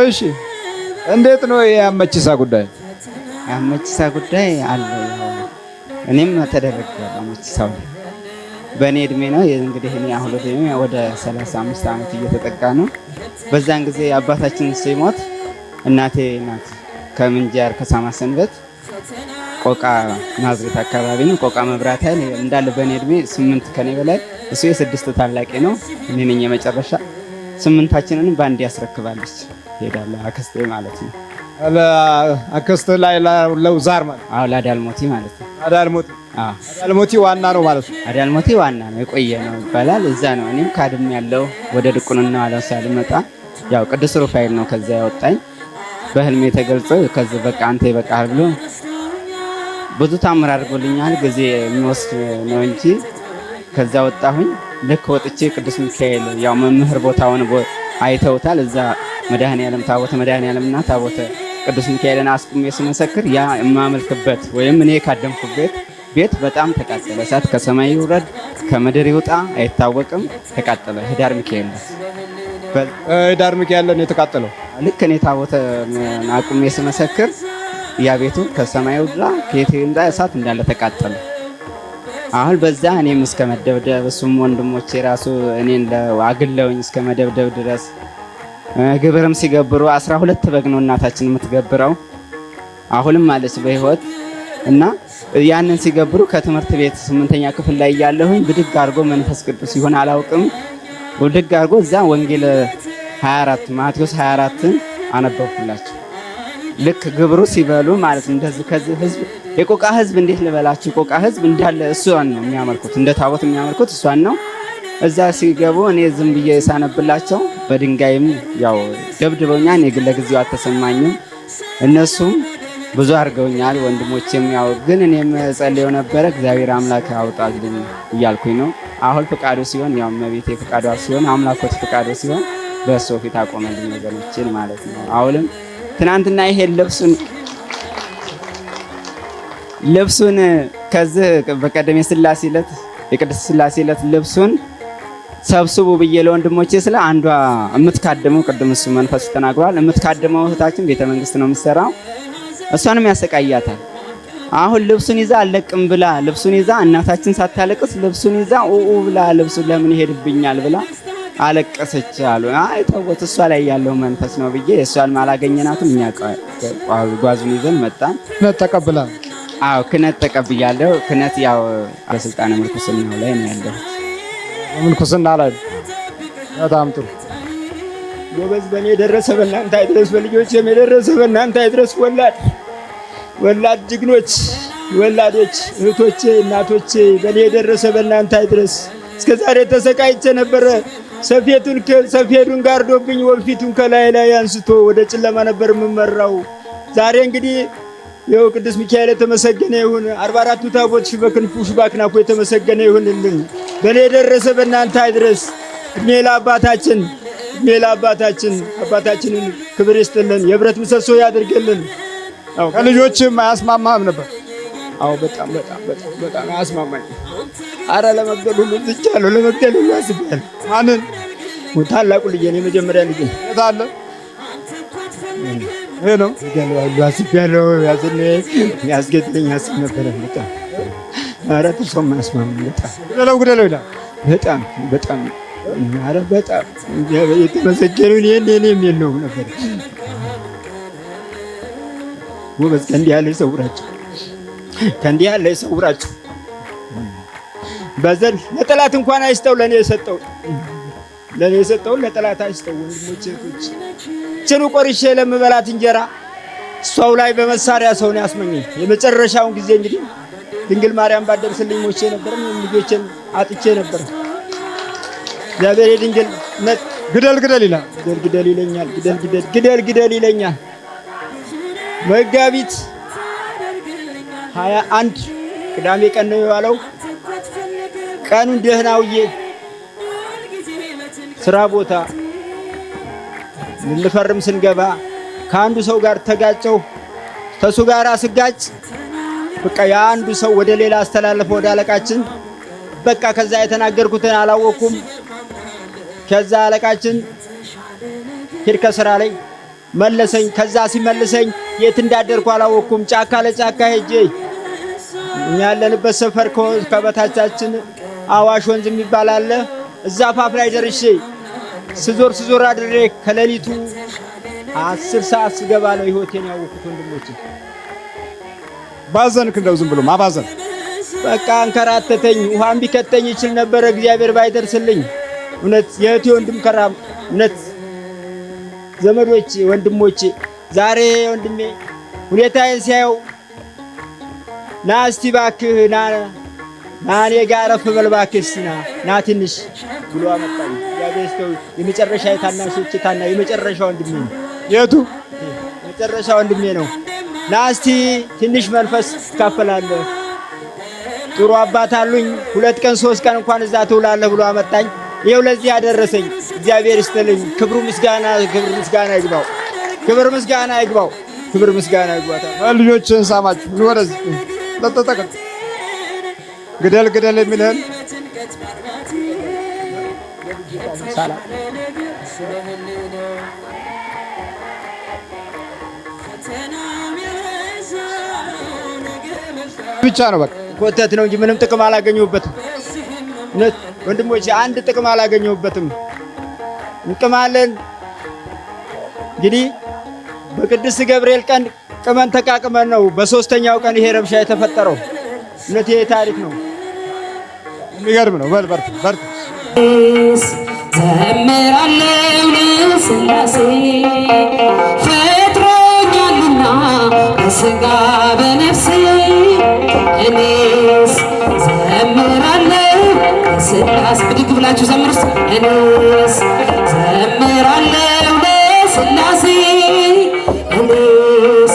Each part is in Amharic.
እሺ እንዴት ነው የአመቺሳ ጉዳይ? የአመቺሳ ጉዳይ አለ። እኔም ተደረገው አመቺሳው በእኔ እድሜ ነው እንግዲህ እኔ አሁን ወደ 35 ዓመት እየተጠጋ ነው። በዛን ጊዜ አባታችን ሲሞት እናቴ ናት ከምንጃር ከሳማ ሰንበት ቆቃ ናዝሬት አካባቢ ነው። ቆቃ መብራት ኃይል እንዳለ በእኔ እድሜ 8 ከኔ በላይ እሱ የስድስት ታላቄ ነው። እኔ ነኝ የመጨረሻ። 8ታችንንም ባንድ ያስረክባለች ሄዳለ አክስቴ ማለት ነው። አክስቴ ላይ ለውዛር ማለት አዎ ለአዳልሞቲ ማለት ነው። አዳልሞቲ ዋና ነው ማለት ነው። አዳልሞቲ ዋና ነው የቆየ ነው ይባላል። እዛ ነው እኔም ካድም ያለው ወደ ድቁንና አላሳል መጣ። ያው ቅዱስ ሩፋኤል ነው ከዛ ያወጣኝ በህልሜ ተገልጾ ከዚህ በቃ አንተ ይበቃል ብሎ ብዙ ታምር አድርጎልኛል። ጊዜ የሚወስድ ነው እንጂ ከዛ ወጣሁኝ። ልክ ወጥቼ ቅዱስ ሚካኤል ያው መምህር ቦታውን አይተውታል። እዛ መድኃኔዓለም ታቦተ መድኃኔዓለምና ታቦተ ቅዱስ ሚካኤልን አስቁሜ ስመሰክር ያ የማመልክበት ወይም እኔ ካደምኩበት ቤት በጣም ተቃጠለ። እሳት ከሰማይ ይውረድ ከምድር ይውጣ አይታወቅም። ተቃጠለ። ህዳር ሚካኤል ህዳር ሚካኤል ነው የተቃጠለው። ልክ እኔ ታቦተ አቁሜ ስመሰክር ያ ቤቱ ከሰማይ ይውጣ ከየት ይምጣ እሳት እንዳለ ተቃጠለ። አሁን በዛ እኔም እስከ መደብደብ እሱም ወንድሞቼ ራሱ እኔን አግለውኝ እስከ መደብደብ ድረስ ግብርም ሲገብሩ 12 በግ ነው እናታችን የምትገብረው አሁንም ማለች በህይወት እና ያንን ሲገብሩ ከትምህርት ቤት 8ኛ ክፍል ላይ ያለሁኝ ብድግ አድርጎ መንፈስ ቅዱስ ይሆን አላውቅም ብድግ አድርጎ እዛ ወንጌል 24 ማቴዎስ 24ን አነበብኩላቸው። ልክ ግብሩ ሲበሉ ማለት እንደዚህ ከዚህ ህዝብ የቆቃ ህዝብ እንዴት ልበላችሁ ቆቃ ህዝብ እንዳለ እሷን ነው የሚያመልኩት እንደ ታቦት የሚያመልኩት እሷን ነው። እዛ ሲገቡ እኔ ዝም ብዬ ሳነብላቸው በድንጋይም ያው ደብድበውኛል። እኔ ግን ለጊዜው አልተሰማኝም። እነሱም ብዙ አድርገውኛል ወንድሞቼም ያው ግን እኔም ጸልየው ነበረ እግዚአብሔር አምላክ አውጣልኝ እያልኩኝ ነው። አሁን ፍቃዱ ሲሆን ያው መቤቴ ፍቃዷ ሲሆን አምላኮት ፍቃዱ ሲሆን በእሱ ፊት አቆመልኝ ወገኖችን ማለት ነው። አሁንም ትናንትና ይሄ ልብሱን ከዚህ በቀደም የሥላሴ ዕለት የቅድስት ሥላሴ ዕለት ልብሱን ሰብስቡ ብዬ ለወንድሞቼ ስለ አንዷ የምትካደመው ቅድም እሱ መንፈስ ተናግሯል። የምትካደመው እህታችን ቤተ መንግስት ነው የምትሰራው። እሷንም ያሰቃያታል። አሁን ልብሱን ይዛ አለቅም ብላ ልብሱን ይዛ እናታችን ሳታለቅስ ልብሱን ይዛ ብላ ልብሱን ለምን ይሄድብኛል ብላ አለቀሰች አሉ። አይ ተውት እሷ ላይ ያለው መንፈስ ነው ብዬ እሷን ማላገኘናትም እኛ ጓዙን ይዘን መጣን። ተቀብላ አዎ ክነት ተቀብያለሁ። ክነት ያው በስልጣነ ምንኩስናው ላይ ነው ያለው። ምንኩስና ላይ በጣም ጥሩ ጎበዝ። በእኔ የደረሰ በእናንተ አይድረስ፣ በልጆቼም የደረሰ በእናንተ አይድረስ። ወላድ ጅግኖች ወላዶች እህቶቼ እናቶቼ በእኔ የደረሰ በእናንተ አይድረስ። እስከዛሬ ተሰቃይቼ ነበረ። ሰፌዱን ጋርዶብኝ ወንፊቱን ከላይ ላይ አንስቶ ወደ ጨለማ ነበር የምመራው። ዛሬ እንግዲህ ይኸው ቅዱስ ሚካኤል የተመሰገነ ይሁን። 44ቱ ታቦት በክንፉ በአክናፉ የተመሰገነ ይሁንልን። በእኔ የደረሰ በእናንተ አይድረስ። እድሜ ለአባታችን አባታችንን ክብር ይስጥልን፣ የብረት ምሰሶ ያድርግልን። ከልጆችም አያስማማም ነበር? አዎ በጣም አያስማማኝ። አረ ለመግደል ሁሉ ዝቻለሁ፣ ለመግደል ሁሉ አስቤያለሁ። ማንን? ታላቁ ልጄ ነው የመጀመሪያ ልጄ። የት አለ? ይሄ ነው አስቤያለሁ። ያስገድለኝ አስብ ነበረ። በጣም አረ ተሰማ አያስማማኝ። በጣም ግደለው ይላል። በጣም አረ በጣም የተመሰገነው እኔ የለውም ነበር። ጎበዝ ከእንዲህ ያለ ይሰውራቸው። በዘር ለጠላት እንኳን አይስጠው። ለኔ የሰጠው ለጠላት አይስጠው። ወንድሞቼ እህቶቼ ጭኑ ቆርሼ ለምበላት እንጀራ ሰው ላይ በመሳሪያ ሰውን ያስመኘኝ። የመጨረሻውን ጊዜ እንግዲህ ድንግል ማርያም ባደርስልኝ ሞቼ ነበር። ልጆቼን አጥቼ ነበር። እግዚአብሔር የድንግል ግደል ይላል። ግደል ይለኛል። ግደል ይለኛል። መጋቢት 21 ቅዳሜ ቀን ነው የዋለው። ቀኑን ደህና ውዬ ስራ ቦታ ልንፈርም ስንገባ ከአንዱ ሰው ጋር ተጋጨው። ከሱ ጋር ስጋጭ በቃ የአንዱ ሰው ወደ ሌላ አስተላለፈ ወደ አለቃችን። በቃ ከዛ የተናገርኩትን አላወኩም። ከዛ አለቃችን ሂድ ከስራ ላይ መለሰኝ። ከዛ ሲመልሰኝ የት እንዳደርኩ አላወቅኩም። ጫካ ለጫካ ሄጄ እኛ ያለንበት ሰፈር ከበታቻችን አዋሽ ወንዝ የሚባል አለ። እዛ ፋፍ ላይ ደርሼ ስዞር አድሬ ከሌሊቱ 10 ሰዓት ስገባ ነው ህይወቴን ያወቅሁት። ወንድሞቼ ባዘንክ እንደው ዝም ብሎ ማባዘን በቃ አንከራተተኝ። ውሃም ቢከተኝ ይችል ነበረ እግዚአብሔር ባይደርስልኝ። እውነት የእህቴ ወንድም ከራም እውነት ዘመዶቼ ወንድሞቼ ዛሬ ወንድሜ ሁኔታዬን ሲያየው ና እስቲ እባክህ ና እኔ ጋር አረፍ በል እባክህ እስቲ ና ትንሽ ብሎ አመጣኝ። እግዚአብሔር ይስጠው። የመጨረሻ የታናሾቼ የመጨረሻ ወንድሜ ነው። የቱ መጨረሻ ወንድሜ ነው። ና እስቲ ትንሽ መንፈስ ትካፈላለህ። ጥሩ አባት አሉኝ። 2 ቀን 3 ቀን እንኳን እዛ ትውላለህ ብሎ አመጣኝ። ይኸው ለዚህ ያደረሰኝ እግዚአብሔር ይስጥልኝ። ክብር ምስጋና ይግባው። ክብር ምስጋና ይግባው። ልጆችን ሳማችሁ ምን ወደዚህ ተጠቀም ግደል የሚልህን ሰላም ብቻ ነው በቃ ኮተት ነው እንጂ ምንም ጥቅም አላገኘሁበትም። እውነት ወንድሞቼ አንድ ጥቅም አላገኘሁበትም። እንቅማለን እንግዲህ በቅዱስ ገብርኤል ቀን ቅመን ተቃቅመን ነው በ3ኛው ቀን ይሄ ረብሻ የተፈጠረው። እውነት ይሄ ታሪክ ነው። የሚገርም ነው። በርት ዘምራለሁ ለሥላሴ ፈጥሮኛልና በሥጋ በነፍሴ እኔስ ዘምራለሁ ለሥላሴ ብድግ ብላችሁ ዘምሩ። እኔስ ዘምራለሁ ለሥላሴ እኔስ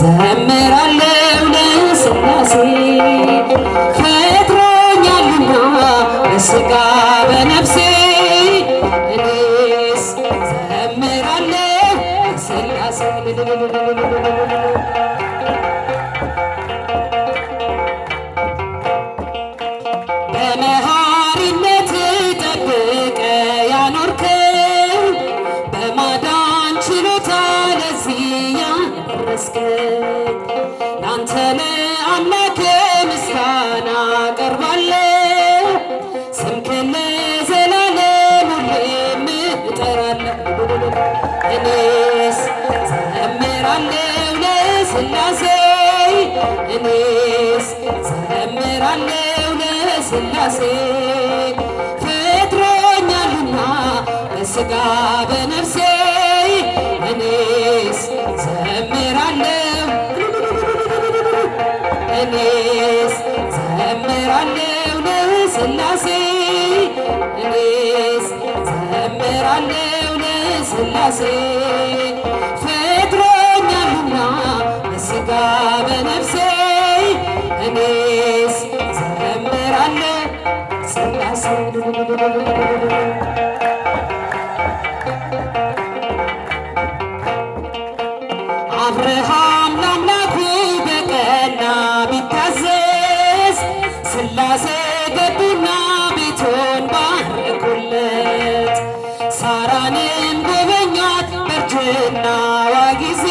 ዘምራለሁ ለሥላሴ ፈጥሮኛልና በሥጋ በነፍሴ እኔስ ዘምራለሁ ለሥላሴ በመሐሪነት ጠብቀ ያኖርከው በማዳን ችሎታ ለዚህ ያደረስከኝ ላንተ ለአምላክ ምስጋና አቀርባለሁ። ስምህን ለዘላለም ሁሌም እጠራለሁ። እኔስ ዘምራለሁ ለሥላሴ እኔስ ዘምራለሁ ለሥላሴ ፈጥሮኛልና በሥጋ በነፍሴ እኔስ ዘምራለሁ እኔስ ዘምራለሁ ለሥላሴ እኔስ ዘምራለሁ ለሥላሴ ፈጥሮኛልና በሥጋ በነፍሴ እኔስ ዘምራለሁ ሥላሴ አብርሃም ለአምላኩ በቀና ቢታዘዝ ሥላሴ ገቡና ቤቱን ባረኩለት። ሳራንም ጎበኟት በእርጅናዋ ጊዜ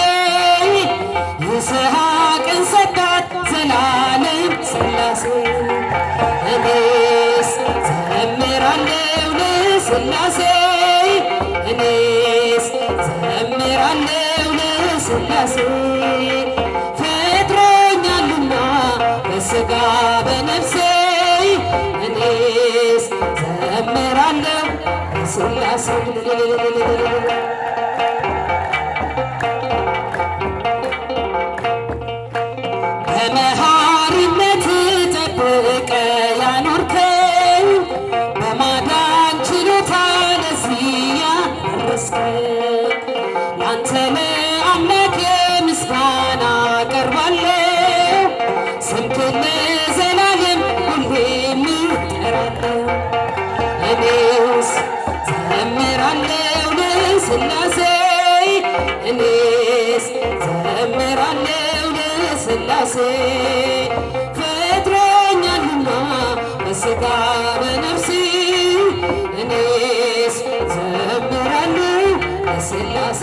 ይስሐቅን ሰጣት ዘላለም ሥላሴ እኔስ ዘምራለሁ ለሥላሴ እኔስ ዘምራለሁ ለሥላሴ ፈጥሮኛልና በሥጋ በነፍሴ እኔስ ዘምራለሁ ለሥላሴ በመሐሪነት ጠብቀ ያኖርከኝ በማዳን ችሎታ ለዚህ ያደረስከኝ ላንተ ለአምላክ ምስጋና አቀርባለሁ። ስምህን ለዘላለም ሁሌም እጠራለሁ። እኔስ ዘምራለሁ ለሥላሴ እኔስ ዘምራለሁ ለሥላሴ ፈጥሮኛልና በሥጋ በነፍሴ እኔስ ለሥላሴ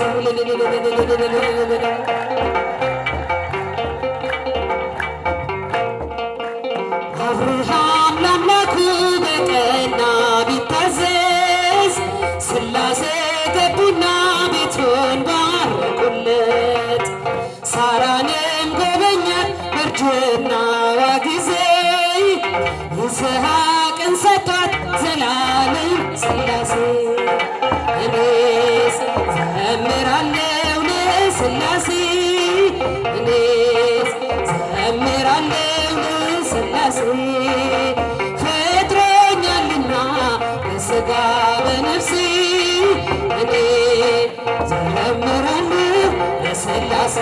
አብርሃም ለአምላኩ በቀና ቢታዘዝ ሥላሴ ገቡና ቤቱን ባረኩለት። ሳራንም ጎበኛት በእርጅናዋ ጊዜ ይስሐቅን ሰጧት ዘላለም ሥላሴ። እኔስ ዘምራለሁ ለሥላሴ እኔስ ዘምራለሁ ለሥላሴ ፈጥሮኛልና በሥጋ በነፍሴ እኔ ዘምራለሁ ለሥላሴ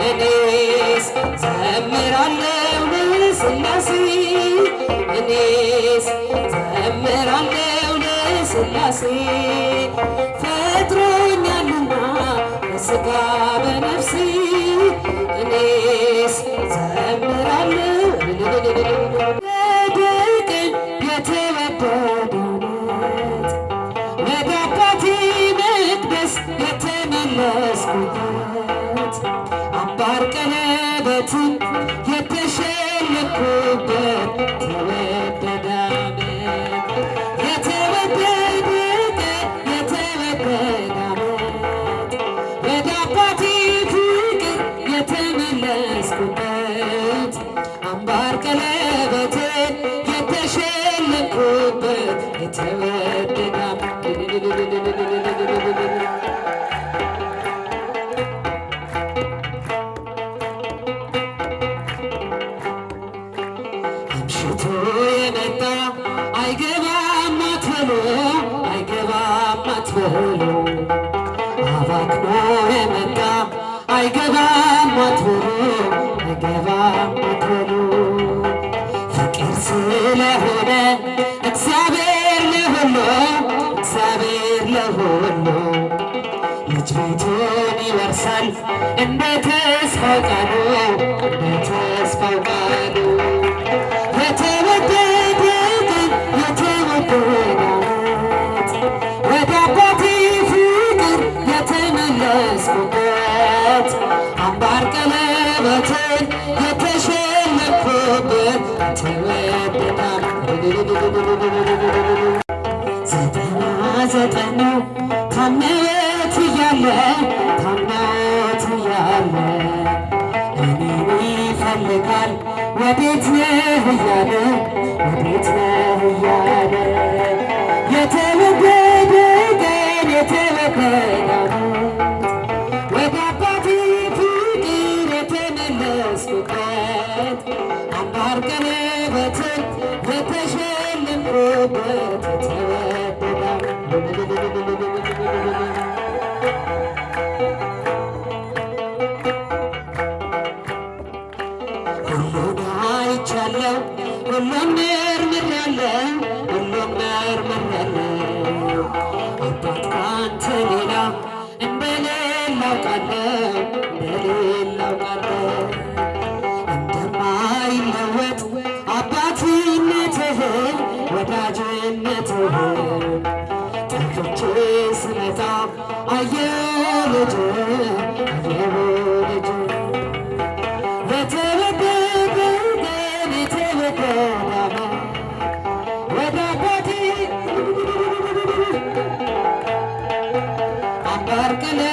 እኔስ ዘምራለሁ ለሥላሴ እኔስ ዘምራለሁ ለሥላሴ ፈጥሮኛልና በሥጋ በነፍሴ እኔስ ዘምራለሁ በድቅን የተወደደነት ወደ አባቴ መቅደስ የተመለስኩበት አምባር ቀለበትን የተሸለምኩበት ተወደደ ዓመት የተወደደ ቀን የተወደደ ዓመት ወደ አባቴ ፍቅር የተመለስኩበት አምባር ቀለበትን የተሸለምኩበት የተወደደ አምሽቶ የመጣ አይገባም አትበሉ አይገባም አትበሉ አባክኖ የመጣ አይገባም አትበሉ አይገባም አትበሉ ፍቅር ስለሆነ እግዚአብሔር ለሁሉ እግዚአብሔር ለሁሉ ልጅ ቤቱን ይወርሳል እንደ ተስፋው ቃሉ እንደ ተስፋው ቃሉ የተወደደ ቀን የተወደደ ዓመት ወደ አባቴ ፍቅር የተመለስኩበት አምባር ቀለበትን የተሸለምኩበት የተወደደ ዘጠና ዘጠኙ ታምነት እያለ ታምነት እያለ እኔን ይፈልጋል ወዴት ነህ እያለ ወዴት ነህ እያለ የተወደደ ቀን የተወደደ ዓመት ወደ አባቴ ፍቅር የተመለስኩበት አምባር ቀለበትን የተሸለምኩበት የተወደደ ሁሉን አይቻለሁ ሁሉን መርምሬያለሁ ሁሉን መርምሬያለሁ አባት ካንተ ሌላ እንደሌለ አውቃለሁ እንደሌለ አውቃለሁ እንደማይለወጥ አባትነትህን ወዳጅነትህን ጠግቼ ስመጣ አየሁ ልጅህ አየሁ ልጅህ የተወደደ ቀን የተወደደ ዓመት ወደ አባቴ አምባር ቀለበትን